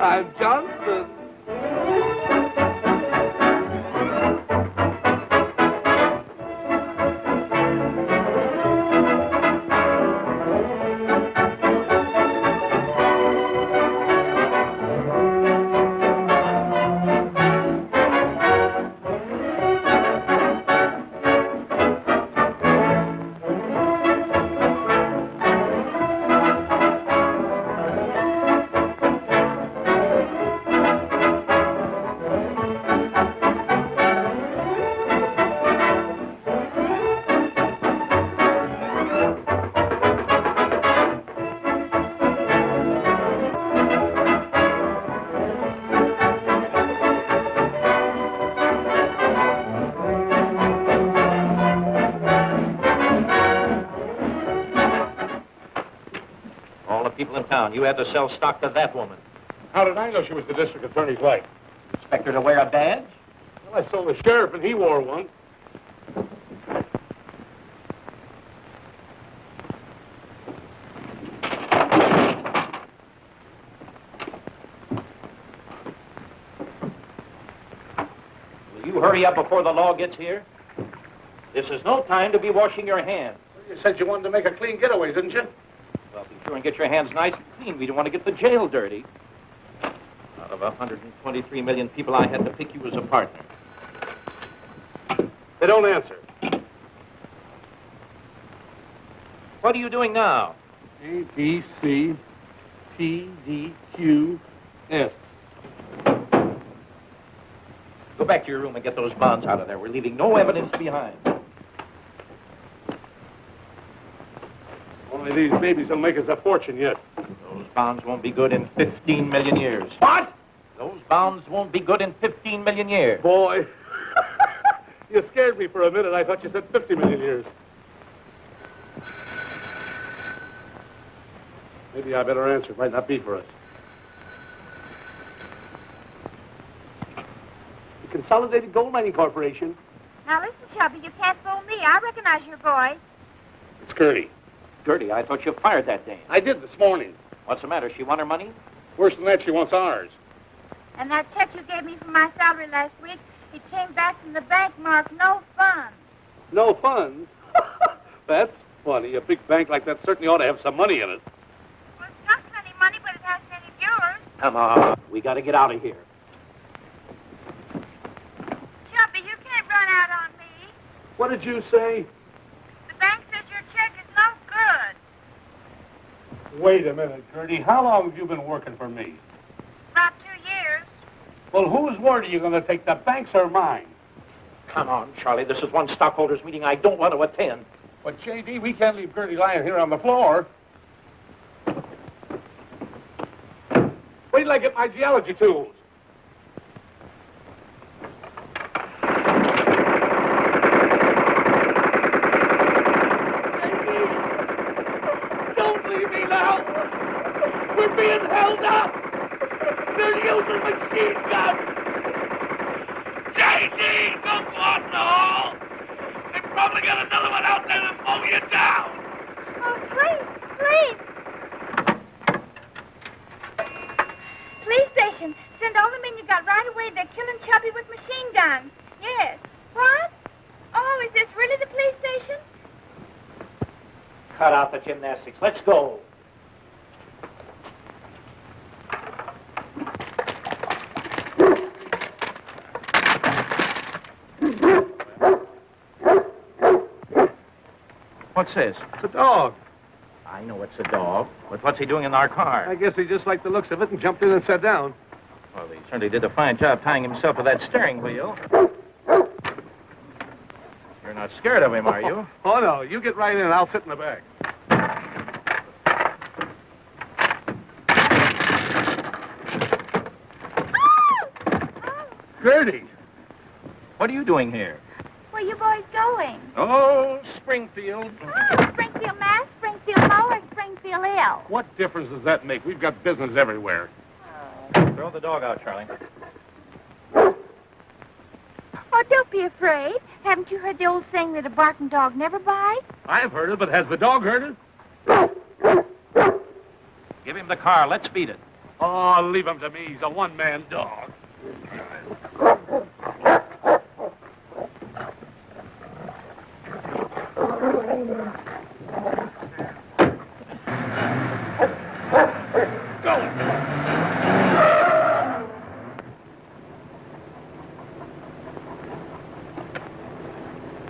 I'm Johnson. You had to sell stock to that woman. How did I know she was the district attorney's wife? Expect her to wear a badge? Well, I saw the sheriff, and he wore one. Will you hurry up before the law gets here? This is no time to be washing your hands. Well, you said you wanted to make a clean getaway, didn't you? Well, be sure and get your hands nice and clean. We don't want to get the jail dirty. Out of 123 million people, I had to pick you as a partner. They don't answer. What are you doing now? A, B, C, P, D, Q, S. Go back to your room and get those bonds out of there. We're leaving no evidence behind. Only these babies will make us a fortune yet. Those bonds won't be good in 15 million years. What? Those bonds won't be good in 15 million years. Boy, you scared me for a minute. I thought you said 50 million years. Maybe I better answer. It might not be for us. The Consolidated Gold Mining Corporation. Now listen, Chubby, you can't fool me. I recognize your voice. It's Gertie. Gertie, I thought you fired that dame. I did this morning. What's the matter? She want her money? Worse than that, she wants ours. And that check you gave me for my salary last week, it came back from the bank marked no funds. No funds? That's funny. A big bank like that certainly ought to have some money in it. Well, it's got plenty money, but it hasn't any of yours. Come on. We got to get out of here. Chubby, you can't run out on me. What did you say? The bank says your check is no good. Wait a minute, Gertie. How long have you been working for me? About 2 years. Well, whose word are you going to take, the bank's or mine? Come on, Charlie. This is one stockholders' meeting I don't want to attend. But, J.D., we can't leave Gertie lying here on the floor. Wait till I get my geology tools. Don't leave me now. We're being held up. They're using machine guns. J.D., don't go out in the hall. They've probably got another one out there to mow you down. Oh, please, please. Police station. Send all the men you got right away. They're killing Chubby with machine guns. Yes. What? Oh, is this really the police station? Cut out the gymnastics. Let's go. What's this? It's a dog. I know it's a dog, but what's he doing in our car? I guess he just liked the looks of it and jumped in and sat down. Well, he certainly did a fine job tying himself to that steering wheel. You're not scared of him, are you? Oh, no. You get right in and I'll sit in the back. Gertie! What are you doing here? Where you boys going? Oh, Springfield. Oh, Springfield, Mass, Springfield, Mo, or Springfield Hill? What difference does that make? We've got business everywhere. Throw the dog out, Charlie. Oh, don't be afraid. Haven't you heard the old saying that a barking dog never bites? I've heard it, but has the dog heard it? Give him the car. Let's beat it. Oh, leave him to me. He's a one-man dog.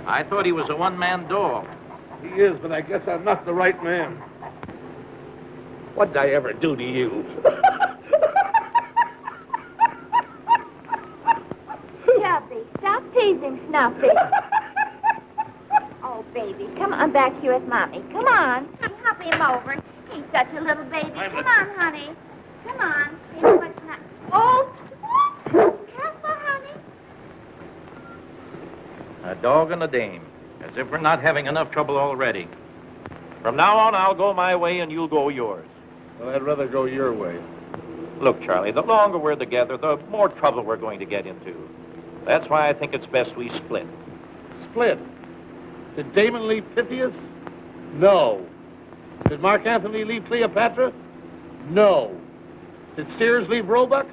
I thought he was a one-man dog. He is, but I guess I'm not the right man. What'd I ever do to you? Chubby, stop teasing Snuffy. Oh, baby, come on back here with Mommy. Come on. Hop him over. He's such a little baby. Come on, honey. Come on. Here's what's not... Oh, careful, honey. A dog and a dame. As if we're not having enough trouble already. From now on, I'll go my way and you'll go yours. Well, I'd rather go your way. Look, Charlie, the longer we're together, the more trouble we're going to get into. That's why I think it's best we split. Split? Did Damon leave Pythias? No. Did Mark Anthony leave Cleopatra? No. Did Sears leave Roebuck?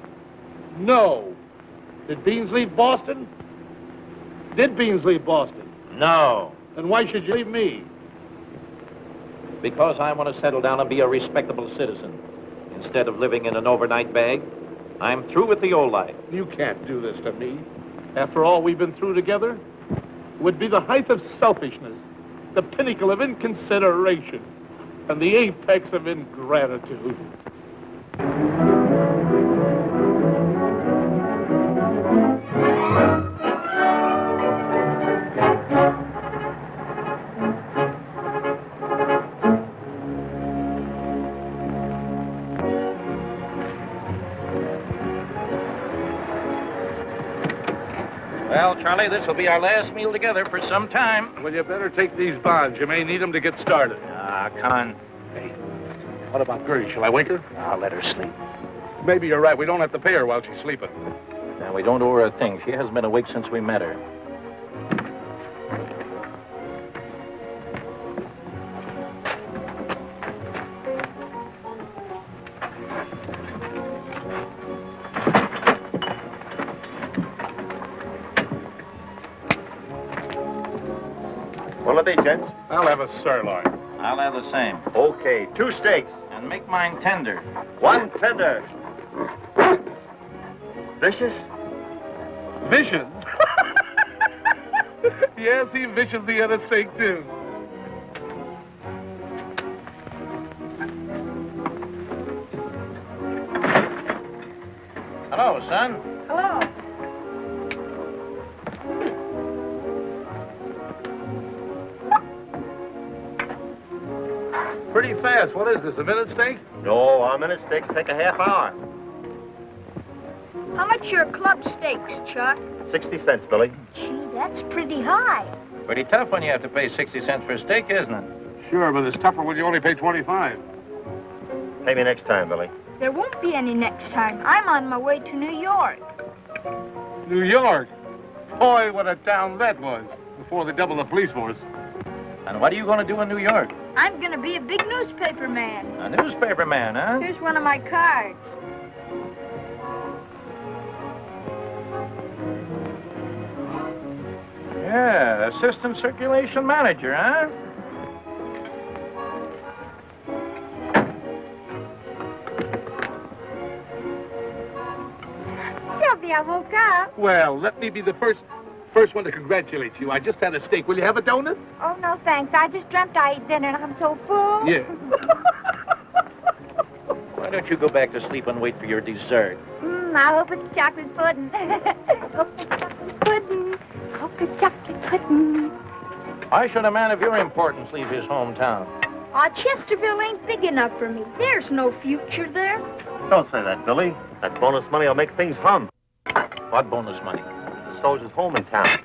No. Did Beans leave Boston? Did Beans leave Boston? No. Then why should you leave me? Because I want to settle down and be a respectable citizen. Instead of living in an overnight bag, I'm through with the old life. You can't do this to me. After all we've been through together, it would be the height of selfishness, the pinnacle of inconsideration, and the apex of ingratitude. Well, Charlie, this will be our last meal together for some time. Well, you better take these bonds. You may need them to get started. Ah, come on. Hey, what about Gertie? Shall I wake her? I'll let her sleep. Maybe you're right. We don't have to pay her while she's sleeping. Now, we don't owe her a thing. She hasn't been awake since we met her. What'll it be, gents? I'll have a sirloin. I'll have the same. Okay, 2 steaks. And make mine tender. 1 tender. Vicious? Vicious? Yes, he vicious the other steak, too. Hello, son. Hello. Pretty fast. What is this, a minute steak? No, our minute steaks take a half hour. How much are club steaks, Chuck? 60 cents, Billy. Gee, that's pretty high. Pretty tough when you have to pay 60 cents for a steak, isn't it? Sure, but it's tougher when you only pay 25. Pay me next time, Billy. There won't be any next time. I'm on my way to New York. New York? Boy, what a town that was before they doubled the police force. And what are you going to do in New York? I'm going to be a big newspaper man. A newspaper man, huh? Here's one of my cards. Yeah, assistant circulation manager, huh? Chubby, I woke up. Well, let me be the first one to congratulate you. I just had a steak. Will you have a donut? Oh, no, thanks. I just dreamt I ate dinner and I'm so full. Yeah. Why don't you go back to sleep and wait for your dessert? I hope it's chocolate pudding. Hope it's chocolate pudding. Hope it's chocolate pudding. Why should a man of your importance leave his hometown? Chesterville ain't big enough for me. There's no future there. Don't say that, Billy. That bonus money will make things hum. What bonus money? The soldier's home in town.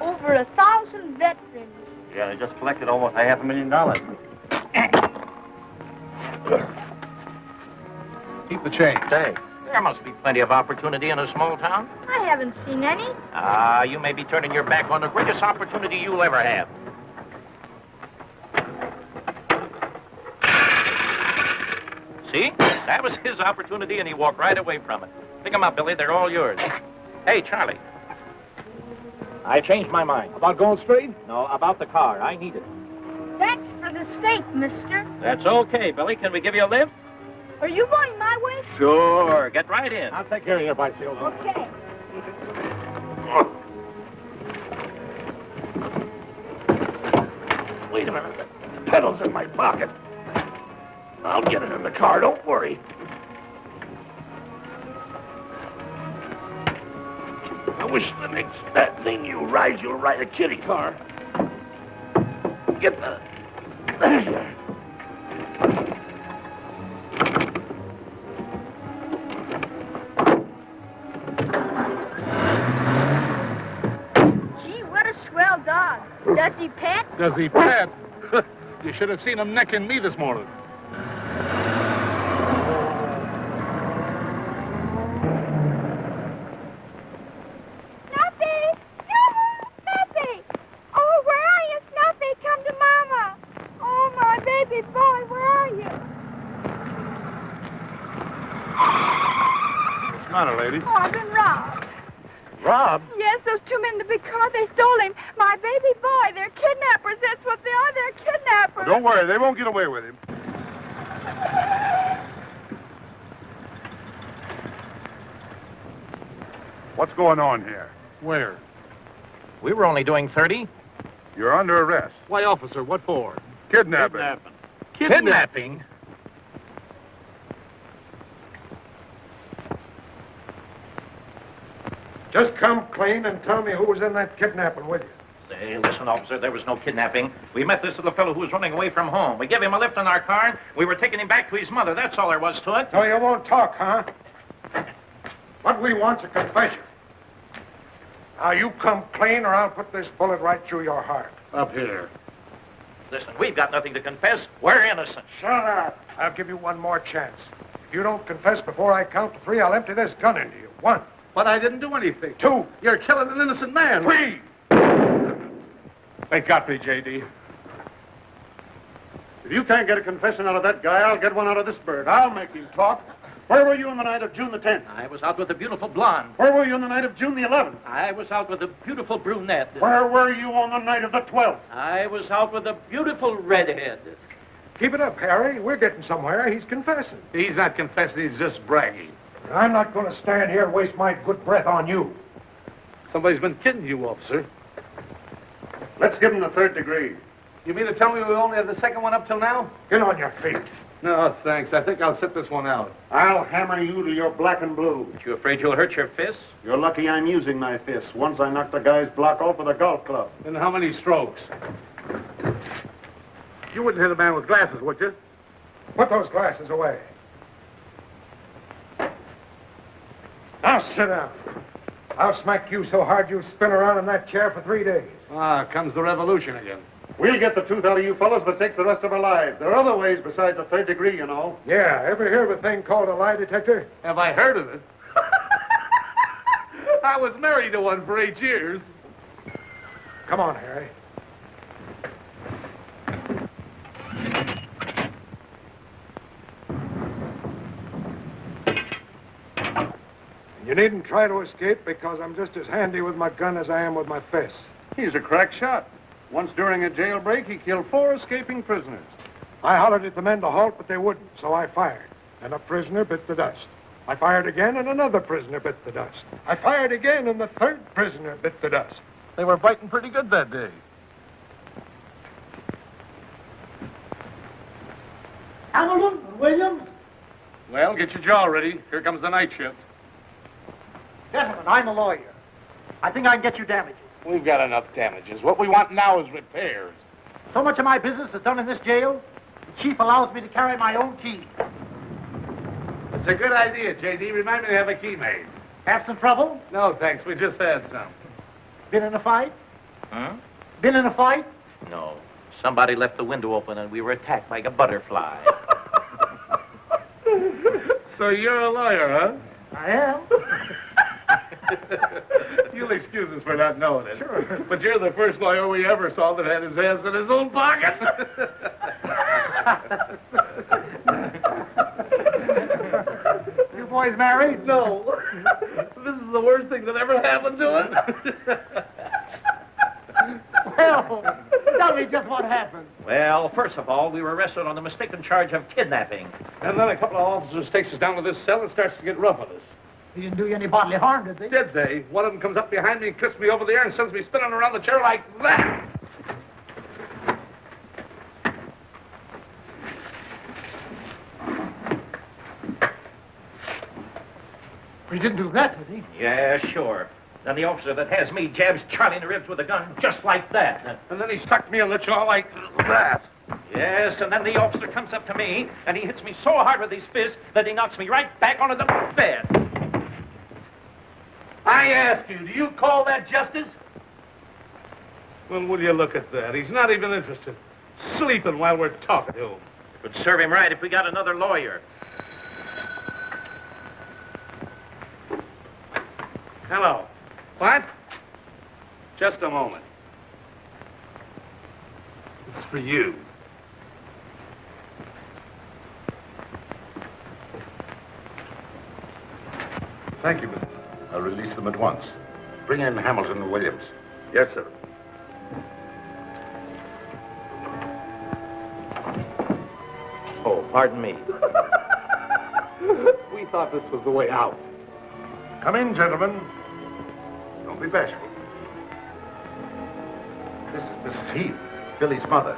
Over 1,000 veterans. Yeah, they just collected almost $500,000. Keep the change. Thanks. There must be plenty of opportunity in a small town. I haven't seen any. You may be turning your back on the greatest opportunity you'll ever have. See? That was his opportunity, and he walked right away from it. Pick 'em up, Billy. They're all yours. Hey, Charlie. I changed my mind. About going straight? No, about the car. I need it. Thanks for the steak, mister. That's okay, Billy. Can we give you a lift? Are you going my way? Sure. Get right in. I'll take care of your bicycle. Okay. Wait a minute. The pedal's in my pocket. I'll get it in the car, don't worry. I wish the next that thing you ride, you'll ride a kitty car. Get the... There you are. Gee, what a swell dog. Does he pet? Does he pet? You should have seen him necking me this morning. Snuffy! Snuffy! Oh, where are you, Snuffy? Come to Mama. Oh, my baby boy, where are you? What's the matter, lady? Oh, I've been robbed. Robbed? Yes, those two men in the big car, they stole him. My baby boy, they're kidnappers. That's what they are. They're kidnappers. Don't worry, they won't get away with him. What's going on here? Where? We were only doing 30. You're under arrest. Why, officer, what for? Kidnapping. Kidnapping? Just come clean and tell me who was in that kidnapping with you. Say, listen, officer, there was no kidnapping. We met this little fellow who was running away from home. We gave him a lift in our car. We were taking him back to his mother. That's all there was to it. So you won't talk, huh? What we want's a confession. Now, you come clean or I'll put this bullet right through your heart. Up here. Listen, we've got nothing to confess. We're innocent. Shut up. I'll give you one more chance. If you don't confess before I count to 3, I'll empty this gun into you. 1. But I didn't do anything. 2. You're killing an innocent man. 3. They got me, J.D. If you can't get a confession out of that guy, I'll get one out of this bird. I'll make him talk. Where were you on the night of June the 10th? I was out with a beautiful blonde. Where were you on the night of June the 11th? I was out with a beautiful brunette. Where were you on the night of the 12th? I was out with a beautiful redhead. Keep it up, Harry. We're getting somewhere. He's confessing. He's not confessing, he's just bragging. I'm not going to stand here and waste my good breath on you. Somebody's been kidding you, officer. Let's give him the 3rd degree. You mean to tell me we only have the second one up till now? Get on your feet. No, thanks. I think I'll sit this one out. I'll hammer you to your black and blue. Aren't you afraid you'll hurt your fists? You're lucky I'm using my fists. Once I knocked the guy's block off with a golf club. And how many strokes? You wouldn't hit a man with glasses, would you? Put those glasses away. Now sit down. I'll smack you so hard you'll spin around in that chair for 3 days. Ah, comes the revolution again. We'll get the truth out of you fellas, but it takes the rest of our lives. There are other ways besides the 3rd degree, you know. Yeah, ever hear of a thing called a lie detector? Have I heard of it? I was married to one for 8 years. Come on, Harry. You needn't try to escape because I'm just as handy with my gun as I am with my fists. He's a crack shot. Once during a jailbreak, he killed 4 escaping prisoners. I hollered at the men to halt, but they wouldn't, so I fired. And a prisoner bit the dust. I fired again, and another prisoner bit the dust. I fired again, and the 3rd prisoner bit the dust. They were biting pretty good that day. Hamilton, Williams? Well, get your jaw ready. Here comes the night shift. Gentlemen, I'm a lawyer. I think I can get you damages. We've got enough damages. What we want now is repairs. So much of my business is done in this jail, the chief allows me to carry my own key. It's a good idea, J.D. Remind me to have a key made. Have some trouble? No, thanks. We just had some. Been in a fight? Huh? Been in a fight? No. Somebody left the window open and we were attacked like a butterfly. So you're a lawyer, huh? I am. You'll excuse us for not knowing it. Sure. But you're the first lawyer we ever saw that had his hands in his own pocket. boys married? No. This is the worst thing that ever happened to it. Well, tell me just what happened. Well, first of all, we were arrested on the mistaken charge of kidnapping. And then a couple of officers takes us down to this cell and starts to get rough with us. They didn't do you any bodily harm, did they? Did they? One of them comes up behind me and twists me over the ear and sends me spinning around the chair like that. He didn't do that, did he? Yeah, sure. Then the officer that has me jabs Charlie in the ribs with a gun just like that. And then he sucked me in the jaw like that. Yes, and then the officer comes up to me, and he hits me so hard with his fist that he knocks me right back onto the bed. I ask you, do you call that justice? Well, will you look at that? He's not even interested. Sleeping while we're talking to him. It would serve him right if we got another lawyer. Hello. What? Just a moment. It's for you. Thank you, Mr. I'll release them at once. Bring in Hamilton and Williams. Yes, sir. Oh, pardon me. We thought this was the way out. Come in, gentlemen. Don't be bashful. This is Mrs. Heath, Billy's mother.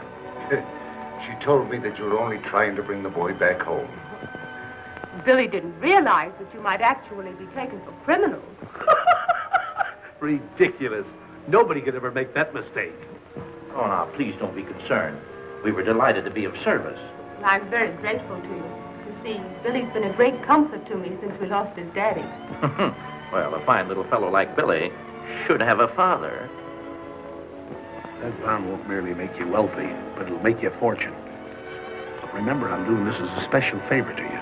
She told me that you were only trying to bring the boy back home. Billy didn't realize that you might actually be taken for criminals. Ridiculous. Nobody could ever make that mistake. Oh, now, please don't be concerned. We were delighted to be of service. I'm very grateful to you. You see, Billy's been a great comfort to me since we lost his daddy. Well, a fine little fellow like Billy should have a father. That farm won't merely make you wealthy, but it'll make you a fortune. But remember, I'm doing this as a special favor to you.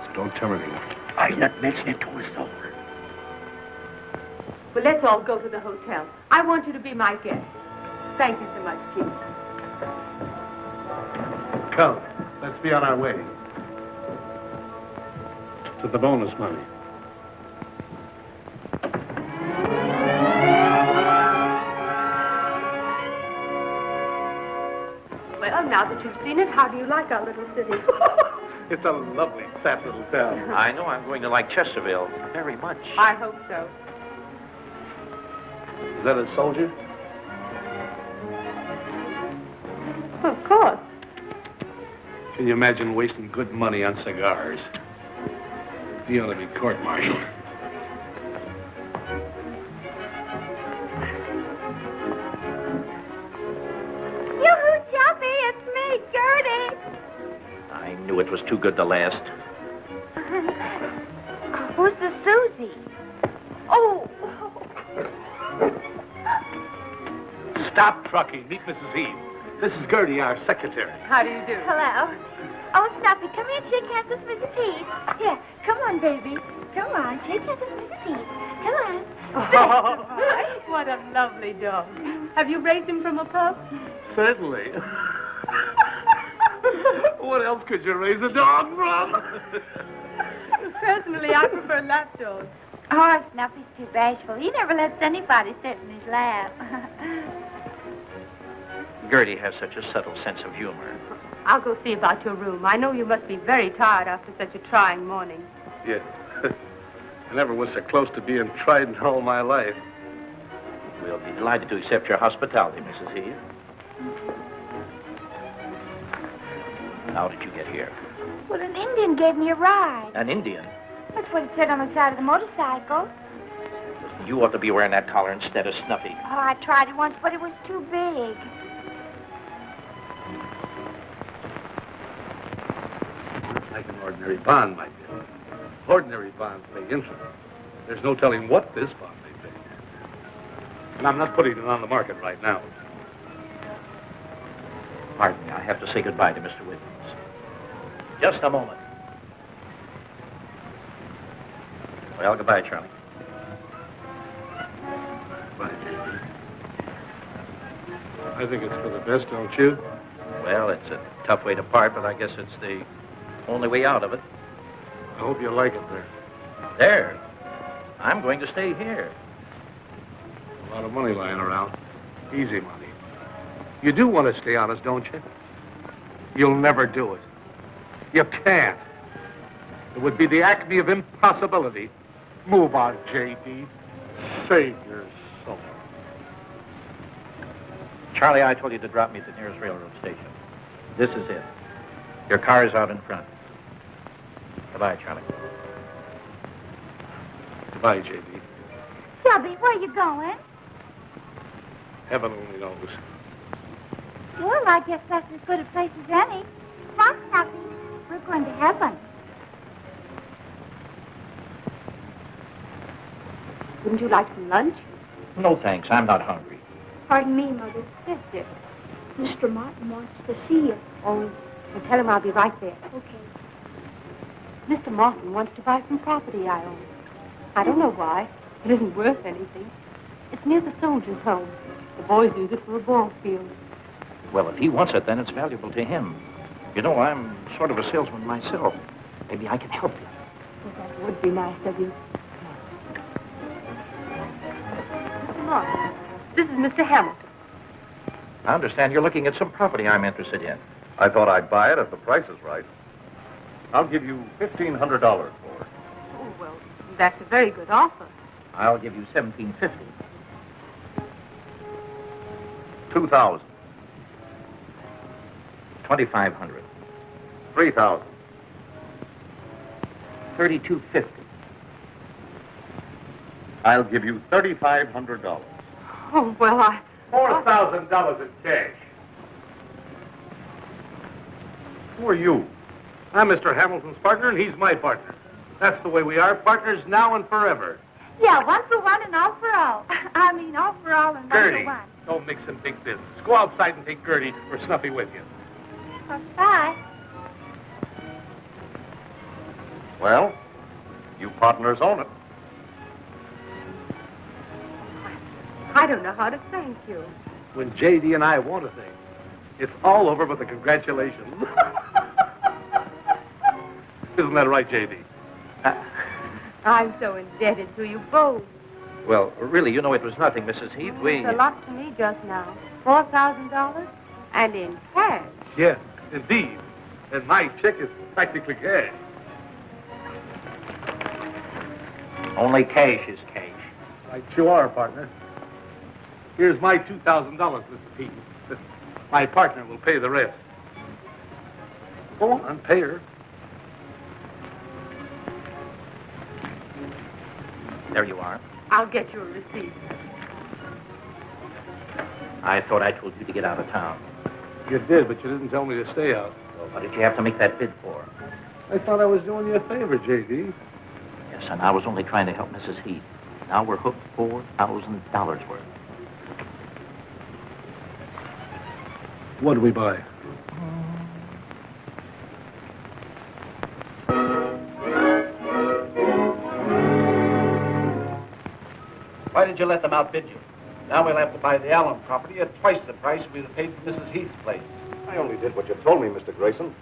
So don't tell anyone. I'll not mention it to us, though. Well, let's all go to the hotel. I want you to be my guest. Thank you so much, Chief. Come, let's be on our way. To the bonus money. Well, now that you've seen it, how do you like our little city? It's a lovely, fat little town. I know I'm going to like Chesterville very much. I hope so. Is that a soldier? Of course. Can you imagine wasting good money on cigars? He ought to be court-martialed. Yoo-hoo, Jumpy, it's me, Gertie. I knew it was too good to last. Who's the Susie? Oh. Stop trucking. Meet Mrs. Heath. This is Gertie, our secretary. How do you do? Hello. Oh, Stuffy, come here and shake hands with Mrs. Heath. Here, come on, baby. Come on, shake hands with Mrs. Heath. Come on. Oh, what a lovely dog. Have you raised him from a pup? Certainly. What else could you raise a dog from? Personally, I prefer lapdogs. Oh, Snuffy's too bashful. He never lets anybody sit in his lap. Gertie has such a subtle sense of humor. I'll go see about your room. I know you must be very tired after such a trying morning. Yeah. I never was so close to being tried in all my life. We'll be delighted to accept your hospitality, Mrs. Heath. How did you get here? Well, an Indian gave me a ride. An Indian? That's what it said on the side of the motorcycle. You ought to be wearing that collar instead of Snuffy. Oh, I tried it once, but it was too big. Like an ordinary bond, my dear. Ordinary bonds pay interest. There's no telling what this bond may pay. And I'm not putting it on the market right now. Pardon me, I have to say goodbye to Mr. Williams. Just a moment. Well, goodbye, Charlie. Bye. I think it's for the best, don't you? Well, it's a tough way to part, but I guess it's the only way out of it. I hope you like it there. There. I'm going to stay here. A lot of money lying around. Easy money. You do want to stay honest, don't you? You'll never do it. You can't. It would be the acme of impossibility. Move on, J.D. Save your soul. Charlie, I told you to drop me at the nearest railroad station. This is it. Your car is out in front. Goodbye, Charlie. Goodbye, J.D. Chubby, where are you going? Heaven only knows. Well, I guess that's as good a place as any. Come on, Chubby. We're going to heaven. Wouldn't you like some lunch? No, thanks. I'm not hungry. Pardon me, Mother. Sister. Mr. Martin wants to see you. Oh, well, tell him I'll be right there. Okay. Mr. Martin wants to buy some property I own. I don't know why. It isn't worth anything. It's near the soldiers' home. The boys use it for a ball field. Well, if he wants it, then it's valuable to him. You know, I'm sort of a salesman myself. Maybe I can help you. Well, that would be nice of you. Mr. Martin, this is Mr. Hamilton. I understand you're looking at some property I'm interested in. I thought I'd buy it if the price is right. I'll give you $1,500 for it. Oh, well, that's a very good offer. I'll give you $1,750. $2,000. $2,500. $3,000. $3,250. I'll give you $3,500. Oh, well, $4,000 in cash. Who are you? I'm Mr. Hamilton's partner, and he's my partner. That's the way we are, partners now and forever. Yeah, one for one and all for all. I mean, all for all and one Gertie, for one. don't mix in big business. Go outside and take Gertie or Snuffy with you. Well, bye. Well, you partners own it. I don't know how to thank you. When J.D. and I want a thing, it's all over with a congratulations. Isn't that right, J.D.? I'm so indebted to you both. Well, really, you know, it was nothing, Mrs. Heath. It's a lot to me just now. $4,000 and in cash. Yes, indeed. And my check is practically cash. Only cash is cash. Right you are, partner. Here's my $2,000, Mrs. Heath. My partner will pay the rest. Go on, pay her. There you are. I'll get you a receipt. I thought I told you to get out of town. You did, but you didn't tell me to stay out. Well, what did you have to make that bid for? I thought I was doing you a favor, J.D. Yes, and I was only trying to help Mrs. Heath. Now we're hooked $4,000 worth. What do we buy? Why did you let them outbid you? Now we'll have to buy the Allen property at twice the price we'd have paid for Mrs. Heath's place. I only did what you told me, Mr. Grayson.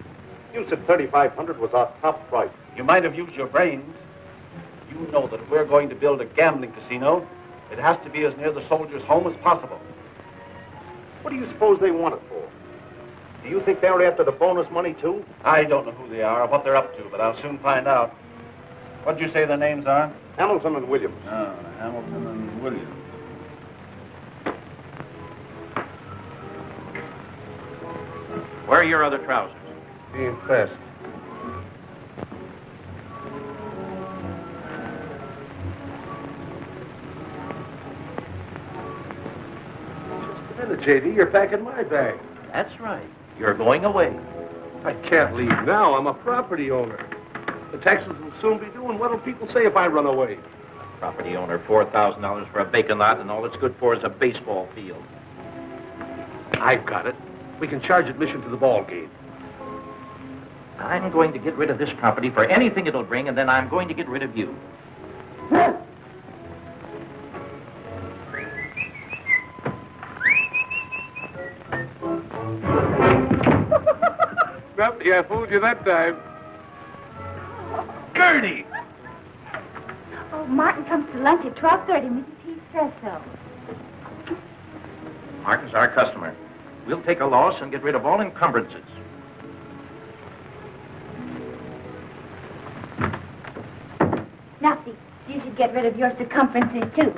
You said $3,500 was our top price. You might have used your brains. You know that if we're going to build a gambling casino, it has to be as near the soldiers' home as possible. What do you suppose they want it for? Do you think they're after the bonus money, too? I don't know who they are or what they're up to, but I'll soon find out. What'd you say their names are? Hamilton and Williams. Oh, Hamilton and Williams. Where are your other trousers? Being pressed. Just a minute, J.D. You're packing my bag. That's right. You're going away. I can't leave now. I'm a property owner. The taxes will soon be due, and what'll people say if I run away? Property owner, $4,000 for a vacant lot, and all it's good for is a baseball field. I've got it. We can charge admission to the ball game. I'm going to get rid of this property for anything it'll bring, and then I'm going to get rid of you. Snuffy, I fooled you that time. Gertie! Martin comes to lunch at 12:30. Mrs. Heath says so. Martin's our customer. We'll take a loss and get rid of all encumbrances. Now, see, you should get rid of your circumferences, too.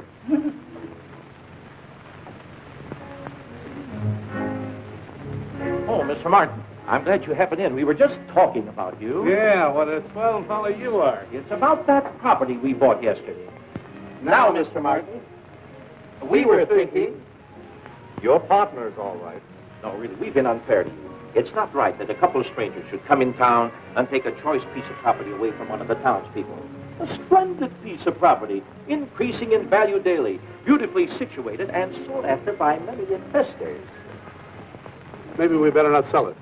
Oh, Mr. Martin, I'm glad you happened in. We were just talking about you. Yeah, what a swell fellow you are. It's about that property we bought yesterday. Now, Mr. Martin, we were thinking... Your partner's all right. No, really, we've been unfair to you. It's not right that a couple of strangers should come in town and take a choice piece of property away from one of the townspeople. A splendid piece of property, increasing in value daily, beautifully situated and sought after by many investors. Maybe we better not sell it.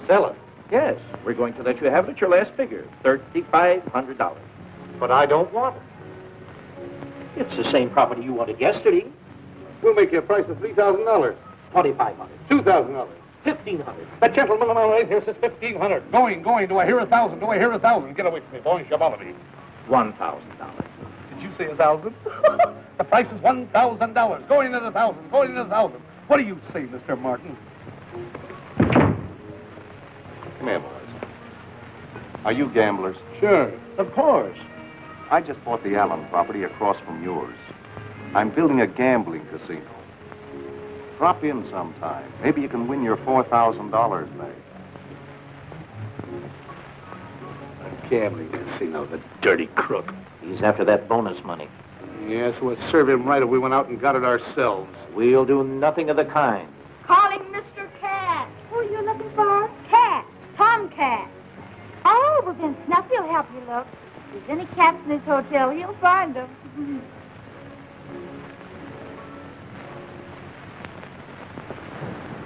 Sell it? Yes, we're going to let you have it at your last figure, $3,500. But I don't want it. It's the same property you wanted yesterday. We'll make you a price of $3,000. $2,500. $2,000. $1,500. That gentleman on the right here says $1,500. Going. Do I hear 1,000? Do I hear 1,000? Get away from me, boy. You bother me. $1,000. Did you say 1,000? The price is $1,000. Going at 1,000. Going at 1,000. What do you say, Mr. Martin? Come here, boys. Are you gamblers? Sure. Of course. I just bought the Allen property across from yours. I'm building a gambling casino. Drop in sometime. Maybe you can win your $4,000 back. A gambling casino, the dirty crook. He's after that bonus money. Yes, we'll serve him right if we went out and got it ourselves. We'll do nothing of the kind. Calling Mr. Cat. Who are you looking for? Cats. Tomcats. Oh, well then Snuffy will help you look. If there's any cats in this hotel, he'll find them.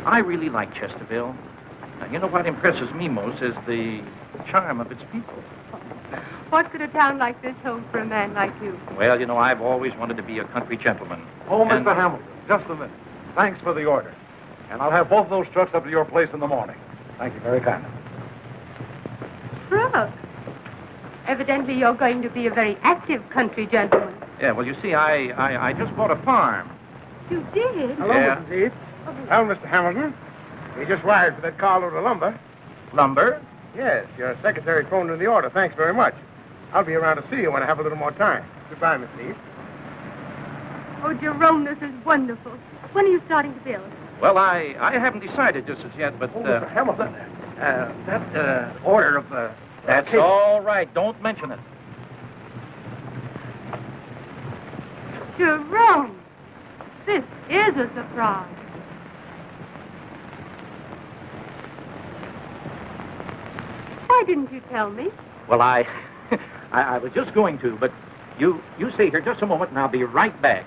I really like Chesterville. Now, you know what impresses me most is the charm of its people. What could a town like this hold for a man like you? Well, you know, I've always wanted to be a country gentleman. Oh, And- Mr. Hamilton, just a minute. Thanks for the order. And I'll have both of those trucks up to your place in the morning. Thank you very kindly. Brooke. Evidently you're going to be a very active country gentleman. Yeah, well, you see, I just bought a farm. You did? Hello, Yeah. Mrs. Heath. Well, Mr. Hamilton, we just wired for that carload of lumber. Lumber? Yes, your secretary phoned in the order. Thanks very much. I'll be around to see you when I have a little more time. Goodbye, Miss Heath. Oh, Jerome, this is wonderful. When are you starting to build? Well, I haven't decided just as yet, but... Mr. Hamilton, that order of... That's all right. Don't mention it. Jerome, this is a surprise. Why didn't you tell me? Well, I was just going to, but you stay here just a moment, and I'll be right back.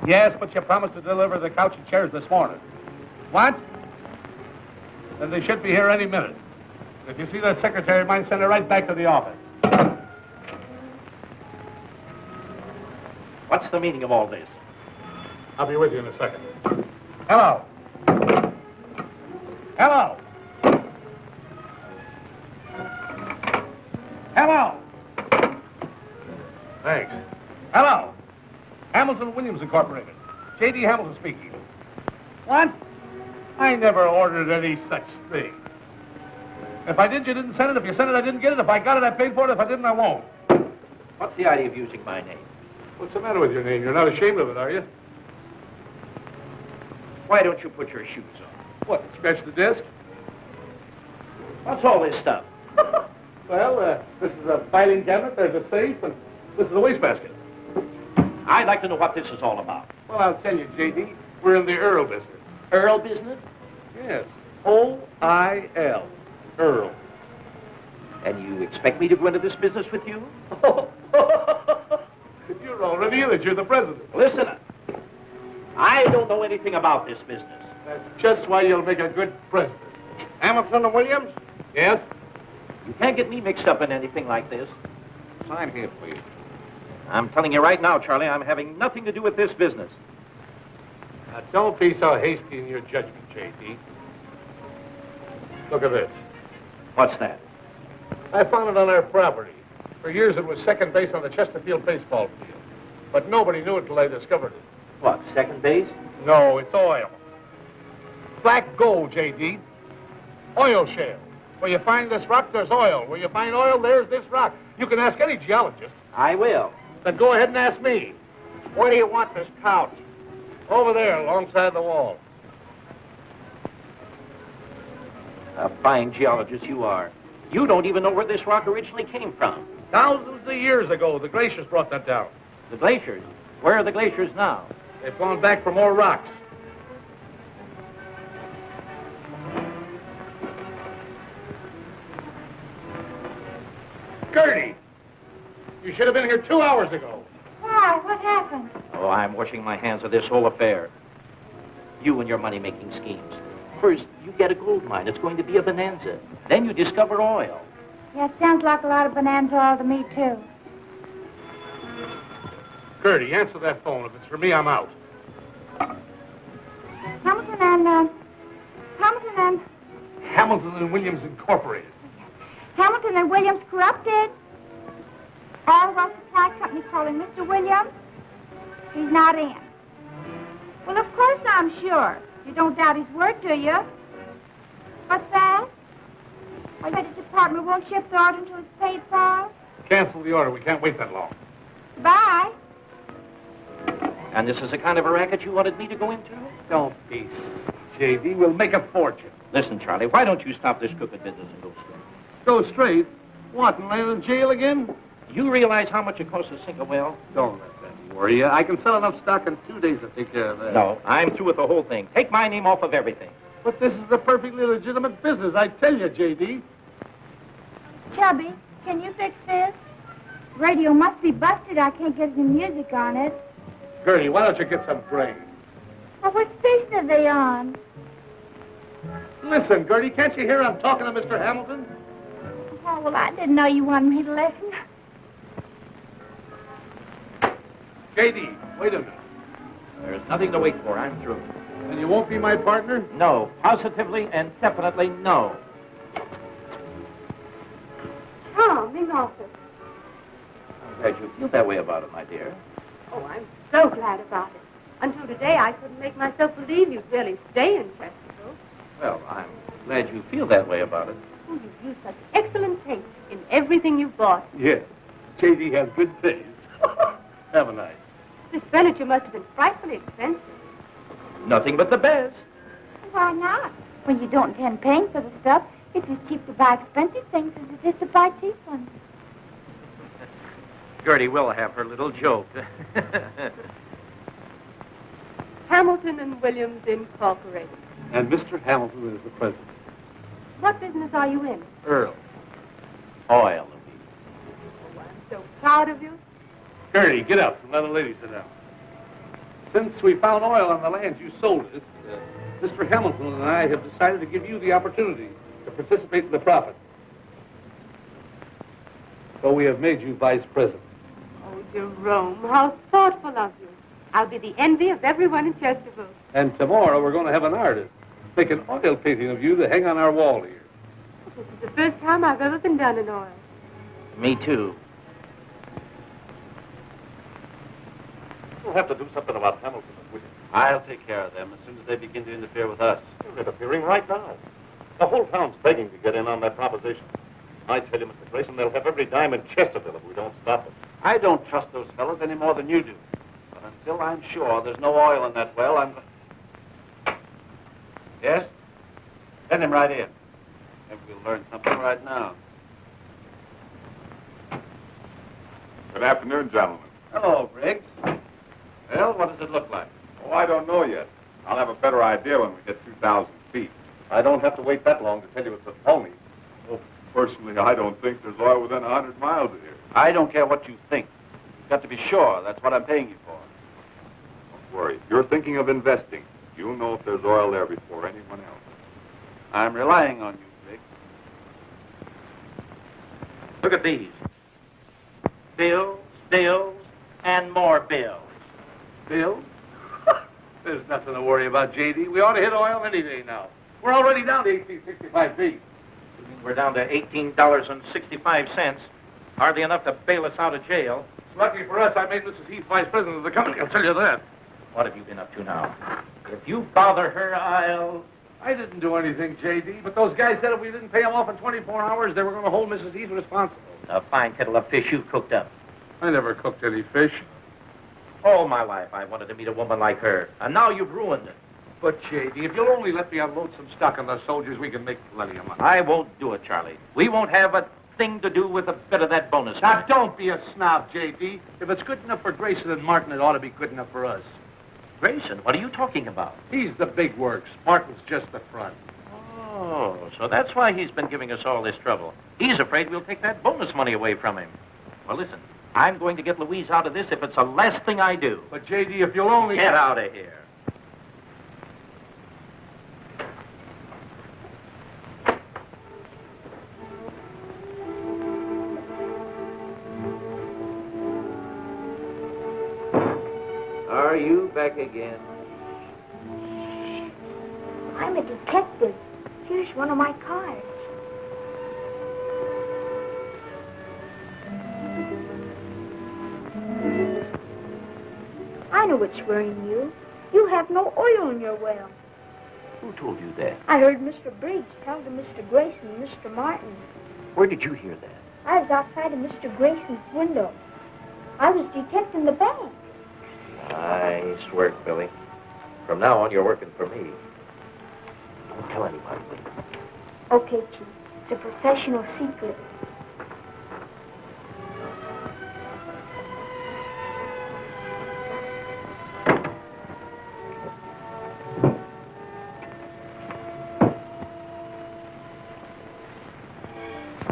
Yes, but you promised to deliver the couch and chairs this morning. What? Then they should be here any minute. If you see that secretary of mine, send her right back to the office. What's the meaning of all this? I'll be with you in a second. Hello. Hello. Hello. Thanks. Hello. Hamilton Williams Incorporated. J.D. Hamilton speaking. What? I never ordered any such thing. If I did, you didn't send it. If you sent it, I didn't get it. If I got it, I paid for it. If I didn't, I won't. What's the idea of using my name? What's the matter with your name? You're not ashamed of it, are you? Why don't you put your shoes on? What, scratch the disc? What's all this stuff? Well, this is a filing cabinet, there's a safe, and this is a wastebasket. I'd like to know what this is all about. Well, I'll tell you, J.D., we're in the Earl business. Earl business? Yes. O-I-L. Earl. And you expect me to go into this business with you? You're already in it. You're the president. Listen, I don't know anything about this business. That's just why you'll make a good president. Hamilton and Williams? Yes? You can't get me mixed up in anything like this. Sign here, please. I'm telling you right now, Charlie, I'm having nothing to do with this business. Now, don't be so hasty in your judgment, J.D. Look at this. What's that? I found it on our property. For years it was second base on the Chesterfield baseball field. But nobody knew it till they discovered it. What, second base? No, it's oil. Black gold, J.D. Oil shale. Where you find this rock, there's oil. Where you find oil, there's this rock. You can ask any geologist. I will. Then go ahead and ask me. Where do you want this couch? Over there, alongside the wall. A fine geologist you are. You don't even know where this rock originally came from. Thousands of years ago, the glaciers brought that down. The glaciers? Where are the glaciers now? They've gone back for more rocks. Gertie! You should have been here 2 hours ago. Why? What happened? Oh, I'm washing my hands of this whole affair. You and your money-making schemes. First, you get a gold mine. It's going to be a bonanza. Then you discover oil. Yeah, it sounds like a lot of bonanza oil to me, too. Gertie, answer that phone. If it's for me, I'm out. Hamilton and Williams Incorporated. Hamilton and Williams corrupted. All well supply company calling Mr. Williams. He's not in. Well, of course I'm sure. You don't doubt his word, do you? What's that? I bet his department won't ship the order until it's paid for. Cancel the order. We can't wait that long. Bye. And this is the kind of a racket you wanted me to go into? Don't be J.D. We'll make a fortune. Listen, Charlie, why don't you stop this crooked business and go straight? Go straight? What, and land in jail again? You realize how much it costs to sink a well? Don't let that worry you. I can sell enough stock in 2 days to take care of that. No, I'm through with the whole thing. Take my name off of everything. But this is a perfectly legitimate business, I tell you, J.D. Chubby, can you fix this? Radio must be busted. I can't get any music on it. Gertie, why don't you get some brains? Well, what station are they on? Listen, Gertie, can't you hear I'm talking to Mr. Hamilton? Oh, well, I didn't know you wanted me to listen. J.D., wait a minute. There's nothing to wait for. I'm through. And you won't be my partner? No. Positively and definitely no. Charming office. I'm glad you feel that way about it, my dear. Oh, I'm so glad about it. Until today, I couldn't make myself believe you'd really stay in Chesterville. Well, I'm glad you feel that way about it. Oh, you've used such excellent taste in everything you've bought. Yes. J.D. has good taste. Have a night. This furniture must have been frightfully expensive. Nothing but the best. Why not? When you don't intend paying for the stuff, it's as cheap to buy expensive things as it is to buy cheap ones. Gertie will have her little joke. Hamilton and Williams Incorporated. And Mr. Hamilton is the president. What business are you in? Earl. Oil. Oh, I'm so proud of you. Gertie, get up and let a lady sit down. Since we found oil on the land you sold us, Mr. Hamilton and I have decided to give you the opportunity to participate in the profit. So we have made you vice president. Oh, Jerome, how thoughtful of you. I'll be the envy of everyone in Chesterville. And tomorrow we're going to have an artist make an oil painting of you to hang on our wall here. This is the first time I've ever been done in oil. Me too. We'll have to do something about Hamilton and Williams. I'll take care of them as soon as they begin to interfere with us. They're interfering right now. The whole town's begging to get in on that proposition. I tell you, Mr. Grayson, they'll have every dime in Chesterville if we don't stop it. I don't trust those fellows any more than you do. But until I'm sure there's no oil in that well, I'm... Yes? Send him right in. Maybe we'll learn something right now. Good afternoon, gentlemen. Hello, Briggs. Well, what does it look like? Oh, I don't know yet. I'll have a better idea when we get 2,000 feet. I don't have to wait that long to tell you it's a phony. Well, personally, I don't think there's oil within 100 miles of here. I don't care what you think. You've got to be sure. That's what I'm paying you for. Don't worry. If you're thinking of investing, you'll know if there's oil there before anyone else. I'm relying on you, Briggs. Look at these. Bills, bills, and more bills. Bill? There's nothing to worry about, J.D. We ought to hit oil any day now. We're already down to 1865 feet. We're down to $18.65. Hardly enough to bail us out of jail. It's lucky for us I made Mrs. Heath vice president of the company, I'll tell you that. What have you been up to now? If you bother her, I'll... I didn't do anything, J.D., but those guys said if we didn't pay them off in 24 hours, they were going to hold Mrs. Heath responsible. A fine kettle of fish you cooked up. I never cooked any fish. All my life I wanted to meet a woman like her, and now you've ruined it. But, J.D., if you'll only let me unload some stock on those soldiers, we can make plenty of money. I won't do it, Charlie. We won't have a thing to do with a bit of that bonus. Now, don't be a snob, J.D. If it's good enough for Grayson and Martin, it ought to be good enough for us. Grayson, what are you talking about? He's the big works. Martin's just the front. Oh, so that's why he's been giving us all this trouble. He's afraid we'll take that bonus money away from him. Well, listen, I'm going to get Louise out of this if it's the last thing I do. But, J.D., if you'll only... Get out of here. Are you back again? I'm a detective. Here's one of my cards. I know what's worrying you. You have no oil in your well. Who told you that? I heard Mr. Briggs tell to Mr. Grayson and Mr. Martin. Where did you hear that? I was outside of Mr. Grayson's window. I was detecting the bank. Nice work, Billy. From now on, you're working for me. Don't tell anybody. Okay, Chief. It's a professional secret.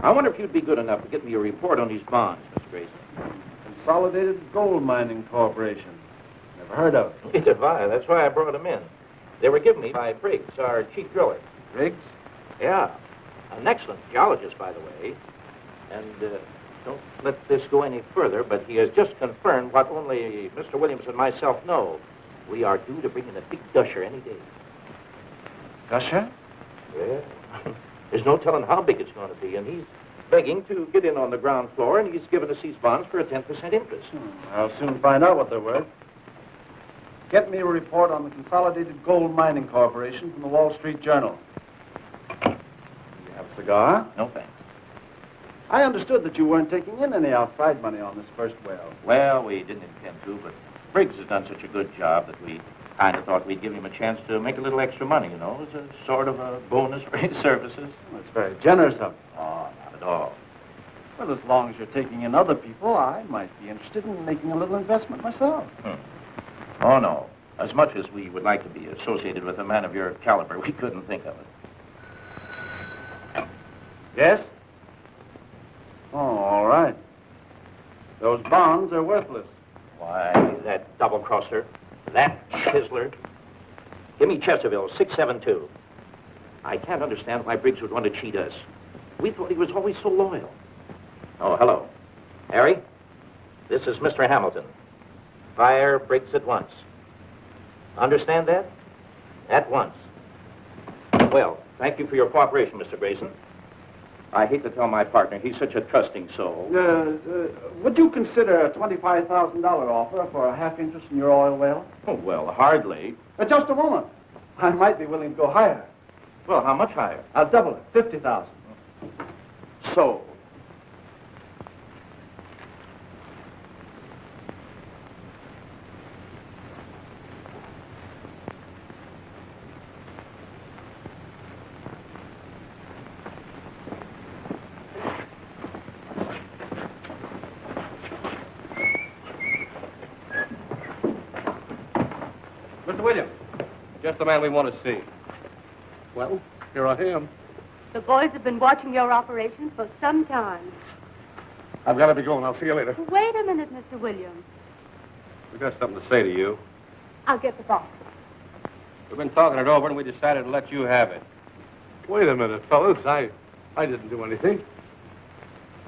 I wonder if you'd be good enough to get me a report on these bonds, Mr. Grayson. Consolidated Gold Mining Corporation. Never heard of it. Neither have I. That's why I brought them in. They were given me by Briggs, our chief driller. Briggs? Yeah. An excellent geologist, by the way. And don't let this go any further, but he has just confirmed what only Mr. Williams and myself know. We are due to bring in a big gusher any day. Gusher? Yeah. There's no telling how big it's going to be, and he's begging to get in on the ground floor, and he's given us these bonds for a 10% interest. I'll soon find out what they're worth. Get me a report on the Consolidated Gold Mining Corporation from the Wall Street Journal. You have a cigar? No, thanks. I understood that you weren't taking in any outside money on this first well. Well, we didn't intend to, but Briggs has done such a good job that we kind of thought we'd give him a chance to make a little extra money, you know, as a sort of a bonus for his services. That's very generous of you. Oh, not at all. Well, as long as you're taking in other people, I might be interested in making a little investment myself. Oh, no. As much as we would like to be associated with a man of your caliber, we couldn't think of it. Yes? Oh, all right. Those bonds are worthless. Why, that double-crosser, that chiseler. Give me Chesterville, 672. I can't understand why Briggs would want to cheat us. We thought he was always so loyal. Oh, hello. Harry, this is Mr. Hamilton. Fire Briggs at once. Understand that? At once. Well, thank you for your cooperation, Mr. Grayson. I hate to tell my partner, he's such a trusting soul. Would you consider a $25,000 offer for a half interest in your oil well? Oh, well, hardly. Just a moment. I might be willing to go higher. Well, how much higher? I'll double it, 50,000. So. Mr. Williams, just the man we want to see. Well, here I am. The boys have been watching your operations for some time. I've got to be going. I'll see you later. Wait a minute, Mr. Williams. We've got something to say to you. I'll get the box. We've been talking it over, and we decided to let you have it. Wait a minute, fellas. I didn't do anything.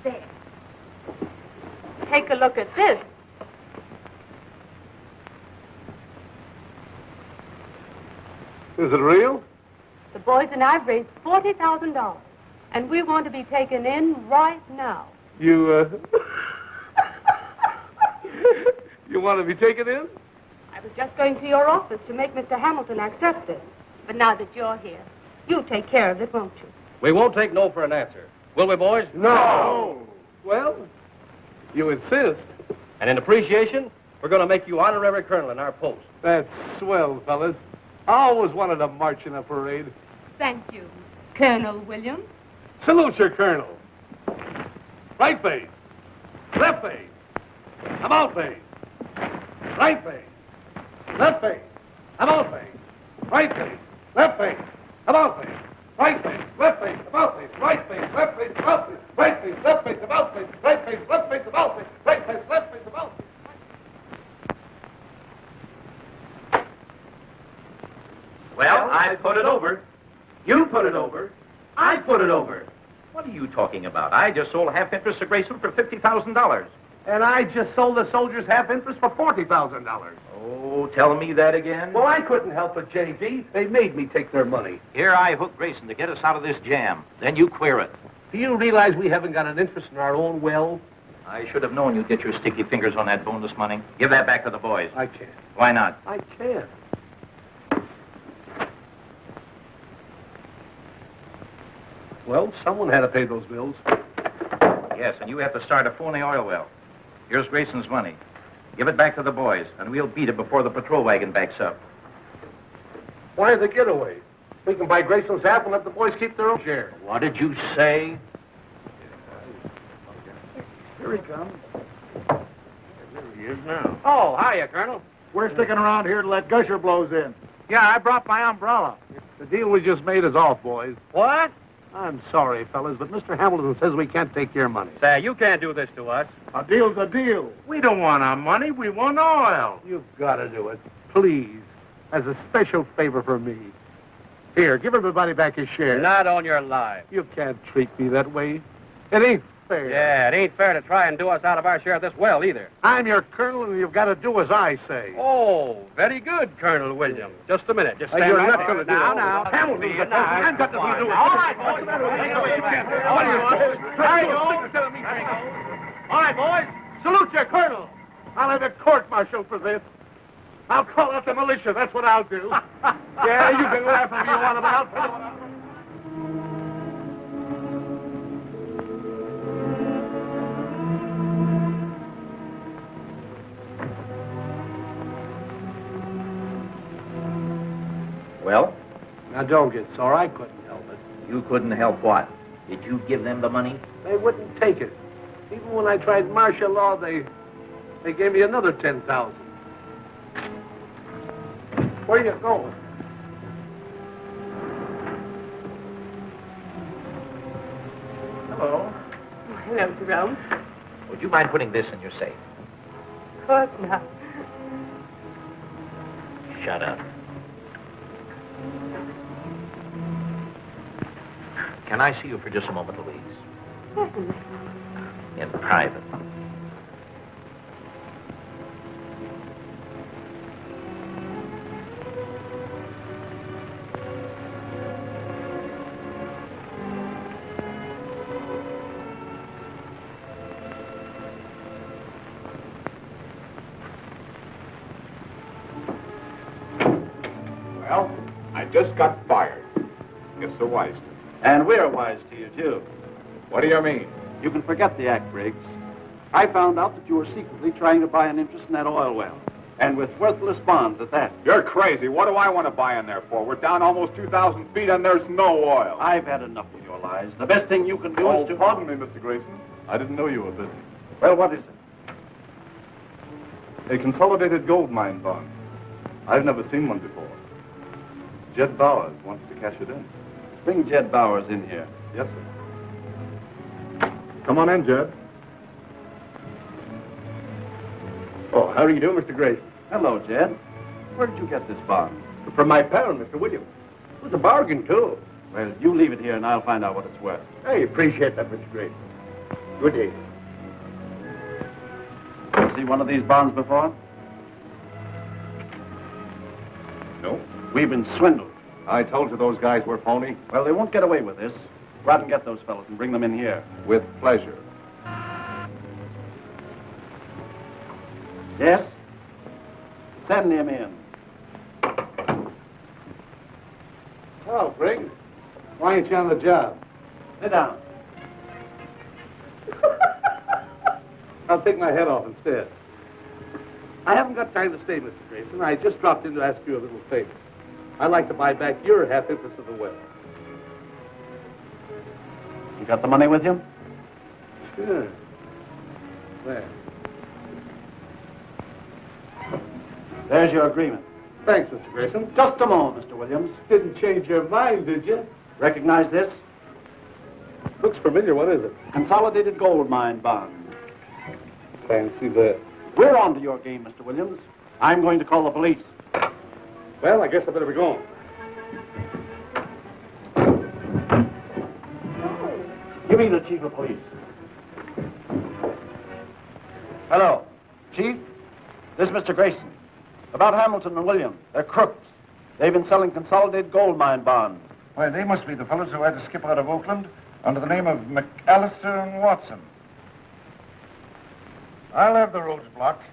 There. Take a look at this. Is it real? The boys and I've raised $40,000, and we want to be taken in right now. You want to be taken in? I was just going to your office to make Mr. Hamilton accept this. But now that you're here, you take care of it, won't you? We won't take no for an answer. Will we, boys? No. Well, you insist. And in appreciation, we're going to make you honorary colonel in our post. That's swell, fellas. I always wanted to march in a parade. Thank you, Colonel Williams. Salute your colonel. Right face. Left face. About face. Right face. Left face. About face. Right face. Left face. About face. Right face. Left face. About face. Right face. Left face. About face. Right face. Left face. About face. Right face. Left face. About face. Right face. Left face. About face. Well, I put it over. You put it over. I put it over. What are you talking about? I just sold half interest to Grayson for $50,000. And I just sold the soldiers half interest for $40,000. Oh, tell me that again. Well, I couldn't help it, J.D. They made me take their money. Here I hook Grayson to get us out of this jam. Then you queer it. Do you realize we haven't got an interest in our own well? I should have known you'd get your sticky fingers on that bonus money. Give that back to the boys. I can't. Why not? I can't. Well, someone had to pay those bills. Yes, and you have to start a phony oil well. Here's Grayson's money. Give it back to the boys, and we'll beat it before the patrol wagon backs up. Why the getaway? We can buy Grayson's half and let the boys keep their own share. What did you say? Here he comes. There he is now. Oh, hiya, Colonel. We're sticking around here to let gusher blows in. Yeah, I brought my umbrella. The deal we just made is off, boys. What? I'm sorry, fellas, but Mr. Hamilton says we can't take your money. Say, you can't do this to us. A deal's a deal. We don't want our money. We want oil. You've got to do it. Please. As a special favor for me. Here, give everybody back his share. Not on your life. You can't treat me that way. It ain't fair. Yeah, it ain't fair to try and do us out of our share of this well, either. I'm your colonel, and you've got to do as I say. Oh, very good, Colonel Williams. Just a minute. Just stand you're right not there. going to do Now, it. now. Hamilton's Be a nice. I've got to do it. All right, boys. What do you want? All right, boys. Salute your colonel. I'll have a court-martial for this. I'll call out the militia. That's what I'll do. Yeah, you can laugh if you want about. Well? Now, don't get sore. I couldn't help it. You couldn't help what? Did you give them the money? They wouldn't take it. Even when I tried martial law, they gave me another $10,000. Where you going? Hello. Hello, Jerome. Would you mind putting this in your safe? Of course not. Shut up. Can I see you for just a moment, Louise? Certainly. In private. Well, I just got fired. Guess they're wise to me. And we're wise to you, too. What do you mean? You can forget the act, Briggs. I found out that you were secretly trying to buy an interest in that oil well. And with worthless bonds at that. You're crazy. What do I want to buy in there for? We're down almost 2,000 feet and there's no oil. I've had enough of your lies. The best thing you can do is to... Pardon me, Mr. Grayson. I didn't know you were busy. Well, what is it? A consolidated gold mine bond. I've never seen one before. Jed Bowers wants to cash it in. Bring Jed Bowers in here. Yes, sir. Come on in, Jed. Oh, how do you do, Mr. Grayson? Hello, Jed. Where did you get this bond? From my pal, Mr. Williams. It was a bargain, too. Well, you leave it here and I'll find out what it's worth. I appreciate that, Mr. Grayson. Good day. See one of these bonds before? No. We've been swindled. I told you those guys were phony. Well, they won't get away with this. Go out and get those fellows and bring them in here. With pleasure. Yes? Send him in. Oh, Briggs. Why ain't you on the job? Sit down. I'll take my head off instead. I haven't got time to stay, Mr. Grayson. I just dropped in to ask you a little favor. I'd like to buy back your half interest of the well. You got the money with you? Sure. There. There's your agreement. Thanks, Mr. Grayson. Just a moment, Mr. Williams. Didn't change your mind, did you? Recognize this? Looks familiar. What is it? Consolidated gold mine bond. Fancy that. We're on to your game, Mr. Williams. I'm going to call the police. Well, I guess I better be going. Give me the chief of police. Hello. Chief, this is Mr. Grayson. About Hamilton and Williams. They're crooks. They've been selling consolidated gold mine bonds. Why, they must be the fellows who had to skip out of Oakland under the name of McAllister and Watson. I'll have the roads blocked.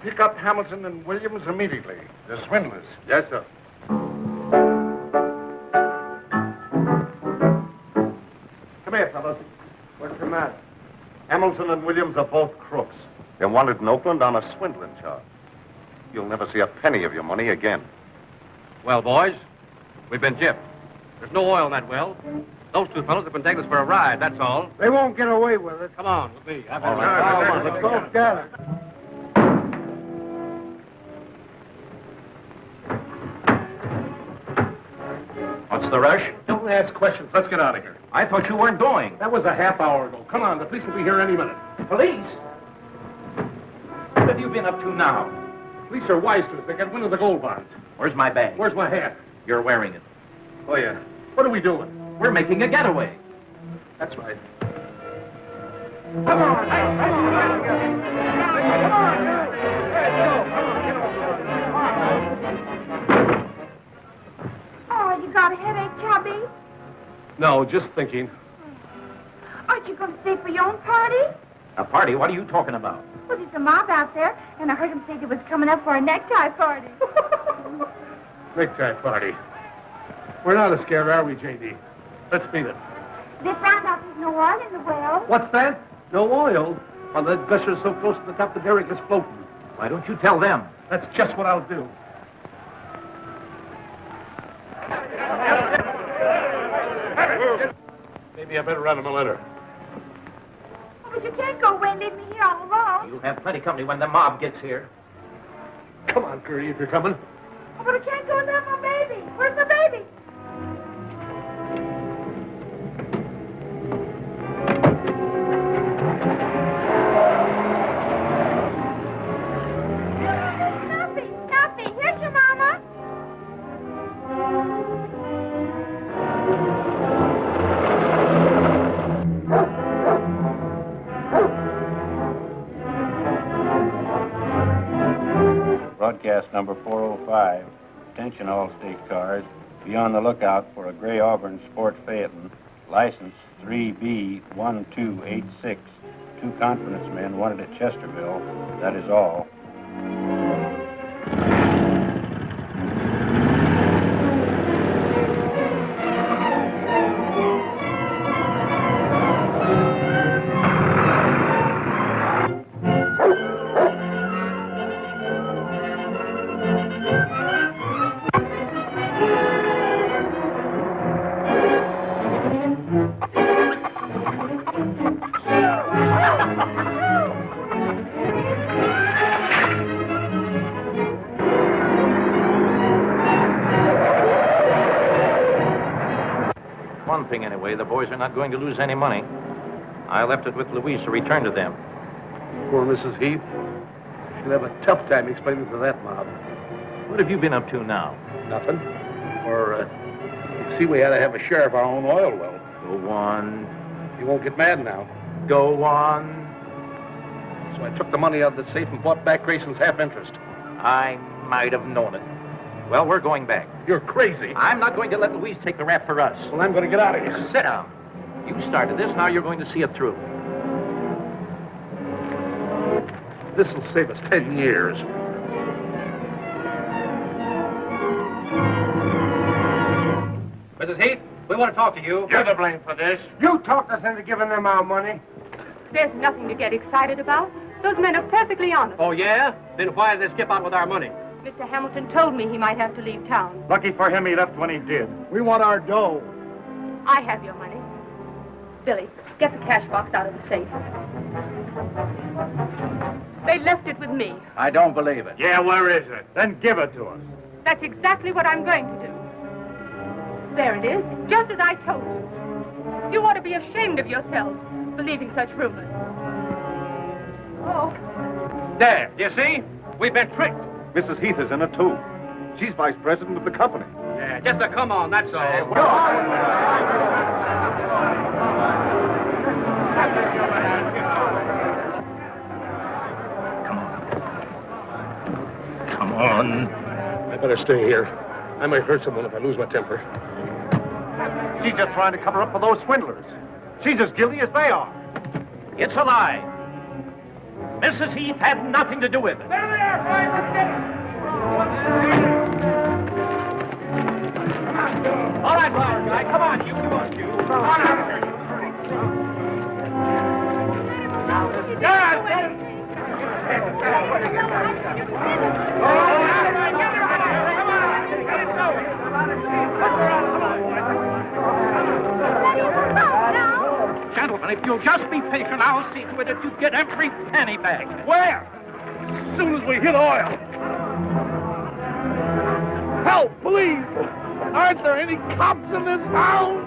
Pick up Hamilton and Williams immediately. They're swindlers. Yes, sir. Come here, fellows. What's the matter? Hamilton and Williams are both crooks. They're wanted in Oakland on a swindling charge. You'll never see a penny of your money again. Well, boys, we've been gypped. There's no oil in that well. Those two fellows have been taking us for a ride, that's all. They won't get away with it. Come on with me. All right, let's go gather. What's the rush? Don't ask questions. Let's get out of here. I thought you weren't going. That was a half hour ago. Come on, the police will be here any minute. Police? What have you been up to now? Police are wise to us. They got wind of the gold bonds. Where's my bag? Where's my hat? You're wearing it. Oh, yeah. What are we doing? We're making a getaway. That's right. Come on, come on, come on. Oh, you got a headache, Chubby? No, just thinking. Aren't you going to stay for your own party? A party? What are you talking about? Well, there's a mob out there, and I heard him say they was coming up for a necktie party. Necktie party. We're not as scared, are we, J.D.? Let's beat it. They found out there's no oil in the well. What's that? No oil? Well, that gusher's so close to the top, the derrick is floating. Why don't you tell them? That's just what I'll do. Maybe I better write him a letter. Oh, but you can't go away and leave me here all alone. You'll have plenty company when the mob gets here. Come on, Gertie, if you're coming. Oh, but I can't go without my baby. Where's my baby? Nothing. Here's your mama. Broadcast number 405. Attention all state cars. Be on the lookout for a gray Auburn Sport Phaeton. License 3B1286. 2 confidence men wanted at Chesterville. That is all. One thing, anyway, the boys are not going to lose any money. I left it with Louise to return to them. Poor Mrs. Heath. She'll have a tough time explaining to that mob. What have you been up to now? Nothing. Or, you see, we had to have a share of our own oil well. Go on. You won't get mad now. Go on. So I took the money out of the safe and bought back Grayson's half interest. I might have known it. Well, we're going back. You're crazy. I'm not going to let Louise take the rap for us. Well, I'm going to get out of here. Sit down. You started this, now you're going to see it through. This'll save us 10 years. Mrs. Heath, we want to talk to you. You're to blame for this. You talked us into giving them our money. There's nothing to get excited about. Those men are perfectly honest. Oh, yeah? Then why did they skip out with our money? Mr. Hamilton told me he might have to leave town. Lucky for him, he left when he did. We want our dough. I have your money. Billy, get the cash box out of the safe. They left it with me. I don't believe it. Yeah, where is it? Then give it to us. That's exactly what I'm going to do. There it is, just as I told you. You ought to be ashamed of yourselves, believing such rumors. Oh. There, you see? We've been tricked. Mrs. Heath is in it, too. She's vice president of the company. Yeah, just a come on, that's all. Come on. I better stay here. I might hurt someone if I lose my temper. She's just trying to cover up for those swindlers. She's as guilty as they are. It's a lie. Mrs. Heath had nothing to do with it. There they are, boys. Let's get it. All right, flower guy, come on, you. Come on out of here. Gentlemen, if you'll just be patient, I'll see to it that you get every penny back. Where? As soon as we hit oil. Help, please! Aren't there any cops in this town?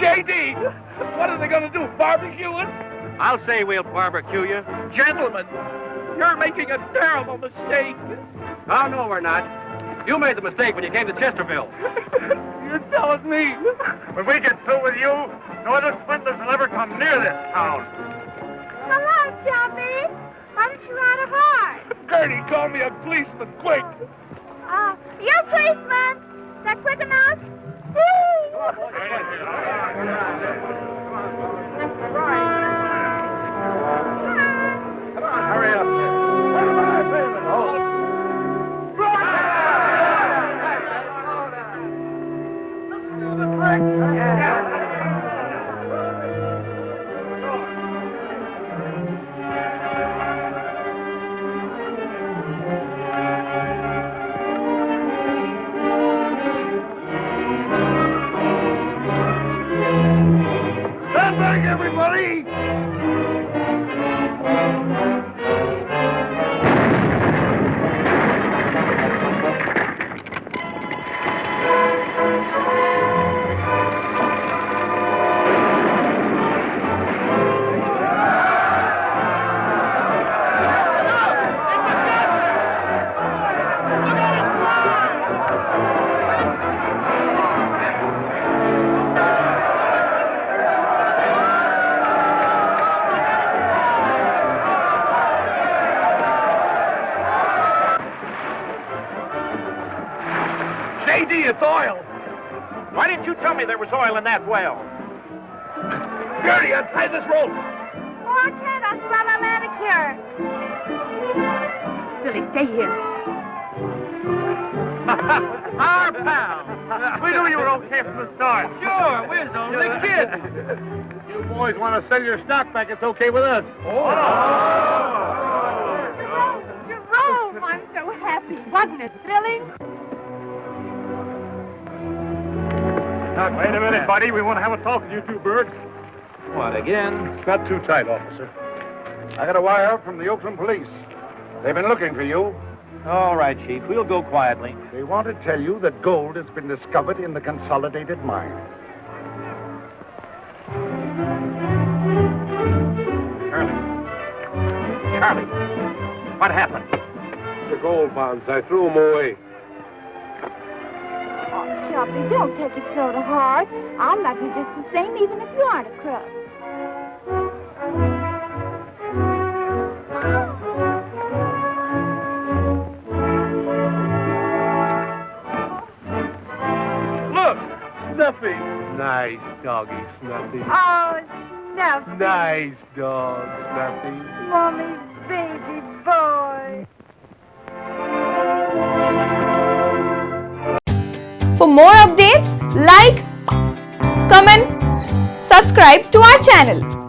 J.D., what are they going to do, barbecue us? I'll say we'll barbecue you. Gentlemen, you're making a terrible mistake. Oh, no, we're not. You made the mistake when you came to Chesterville. You're telling me. When we get through with you, no other swindlers will ever come near this town. Come on, Choppy. Why don't you ride a horse? Gertie, call me a policeman, quick. You policeman. Is that quick enough? Come on, hurry up. Stand back, everybody! J.D., it's oil. Why didn't you tell me there was oil in that well? Gertie, untie this rope. Oh, I can't. I'll spot my manicure. Billy, stay here. Our pal. We knew you were okay from the start. Sure, we're only kids. You boys want to sell your stock back, it's okay with us. Jerome, I'm so happy. Wasn't it thrilling? Now, wait a minute, buddy. We want to have a talk with you two, Bert. What, again? Not too tight, officer. I got a wire from the Oakland police. They've been looking for you. All right, Chief. We'll go quietly. They want to tell you that gold has been discovered in the Consolidated Mine. Charlie, what happened? The gold bonds, I threw them away. Oh, Choppy, don't take it so to heart. I'll love you just the same, even if you aren't a crook. Nice doggy, Snuffy. Oh, Snuffy. Nice dog, Snuffy. Mommy's baby boy. For more updates, like, comment, subscribe to our channel.